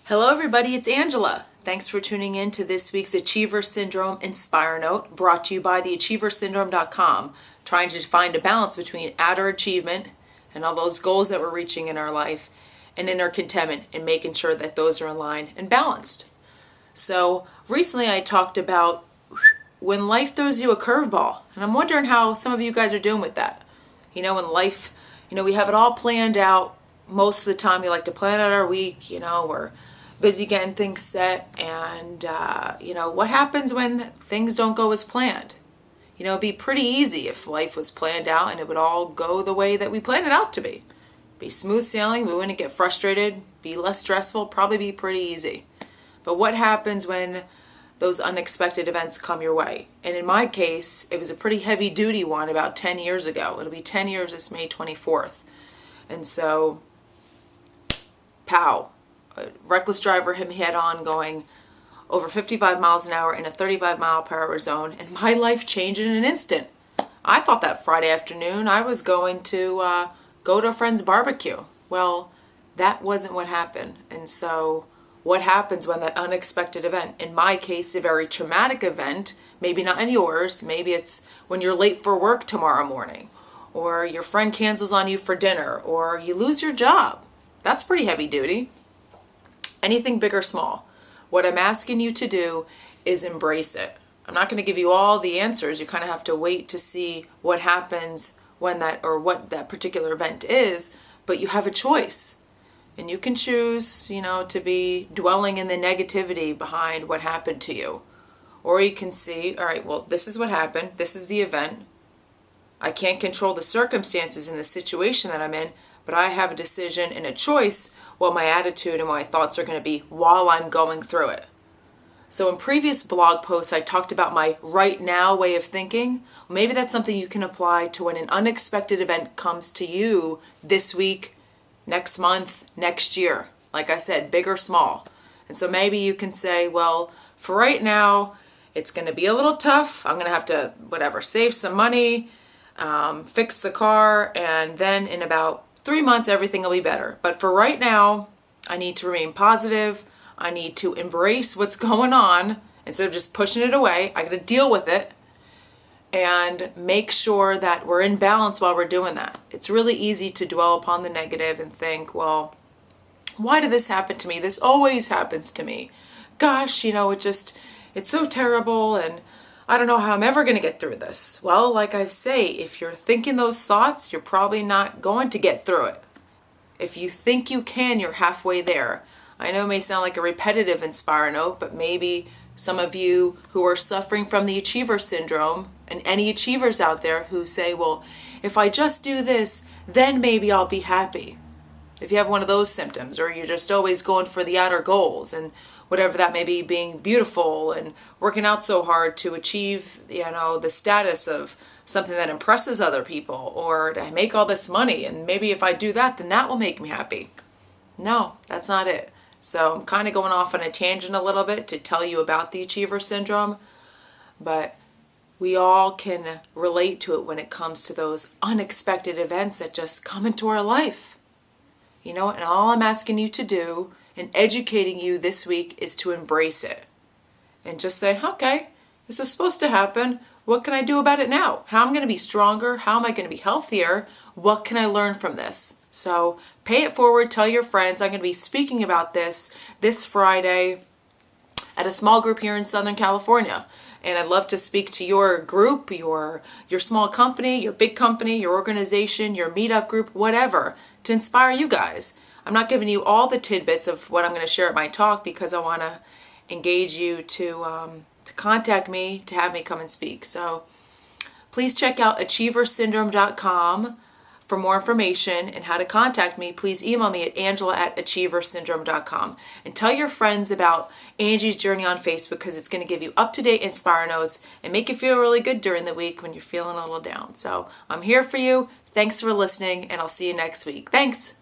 Hello everybody, it's Angela. Thanks for tuning in to this week's Achiever Syndrome Inspire Note, brought to you by theachieversyndrome.com, trying to find a balance between outer achievement and all those goals that we're reaching in our life and inner contentment, and making sure that those are in line and balanced. So recently I talked about when life throws you a curveball, and I'm wondering how some of you guys are doing with that. You know, in life, we have it all planned out. Most of the time we like to plan out our week, we're busy getting things set, and what happens when things don't go as planned? It'd be pretty easy if life was planned out and it would all go the way that we planned it out to be. Be smooth sailing, we wouldn't get frustrated, be less stressful, probably be pretty easy. But what happens when those unexpected events come your way? And in my case, it was a pretty heavy duty one about 10 years ago. It'll be 10 years this May 24th. And so, pow. A reckless driver hit me head on going over 55 miles an hour in a 35 mile per hour zone, and my life changed in an instant. I thought that Friday afternoon I was going to go to a friend's barbecue. Well, that wasn't what happened. And so what happens when that unexpected event, in my case a very traumatic event, maybe not in yours, maybe it's when you're late for work tomorrow morning, or your friend cancels on you for dinner, or you lose your job. That's pretty heavy duty. Anything big or small. What I'm asking you to do is embrace it. I'm not going to give you all the answers. You kind of have to wait to see what happens when what that particular event is, but you have a choice. And you can choose, to be dwelling in the negativity behind what happened to you. Or you can see, all right, well, this is what happened. This is the event. I can't control the circumstances in the situation that I'm in, but I have a decision and a choice what my attitude and my thoughts are going to be while I'm going through it. So in previous blog posts, I talked about my right now way of thinking. Maybe that's something you can apply to when an unexpected event comes to you this week, next month, next year. Like I said, big or small. And so maybe you can say, well, for right now, it's going to be a little tough. I'm going to have to, save some money, fix the car, and then in about 3 months, everything will be better. But for right now, I need to remain positive. I need to embrace what's going on instead of just pushing it away. I got to deal with it and make sure that we're in balance while we're doing that. It's really easy to dwell upon the negative and think, well, why did this happen to me? This always happens to me. Gosh, it's so terrible, and I don't know how I'm ever going to get through this. Well, like I say, if you're thinking those thoughts, you're probably not going to get through it. If you think you can, you're halfway there. I know it may sound like a repetitive Inspire note, but maybe some of you who are suffering from the achiever syndrome, and any achievers out there who say, well, if I just do this, then maybe I'll be happy. If you have one of those symptoms, or you're just always going for the outer goals, and whatever that may be, being beautiful and working out so hard to achieve, the status of something that impresses other people, or to make all this money, and maybe if I do that, then that will make me happy. No, that's not it. So I'm kind of going off on a tangent a little bit to tell you about the achiever syndrome, but we all can relate to it when it comes to those unexpected events that just come into our life. And all I'm asking you to do and educating you this week is to embrace it and just say, okay, this was supposed to happen. What can I do about it now? How am I going to be stronger? How am I going to be healthier? What can I learn from this? So pay it forward. Tell your friends. I'm going to be speaking about this Friday at a small group here in Southern California. And I'd love to speak to your group, your small company, your big company, your organization, your meetup group, whatever, to inspire you guys. I'm not giving you all the tidbits of what I'm going to share at my talk because I want to engage you to contact me to have me come and speak. So please check out achieversyndrome.com for more information and how to contact me. Please email me at angela@achieversyndrome.com, and tell your friends about Angie's Journey on Facebook, because it's going to give you up-to-date Inspire notes and make you feel really good during the week when you're feeling a little down. So I'm here for you. Thanks for listening, and I'll see you next week. Thanks.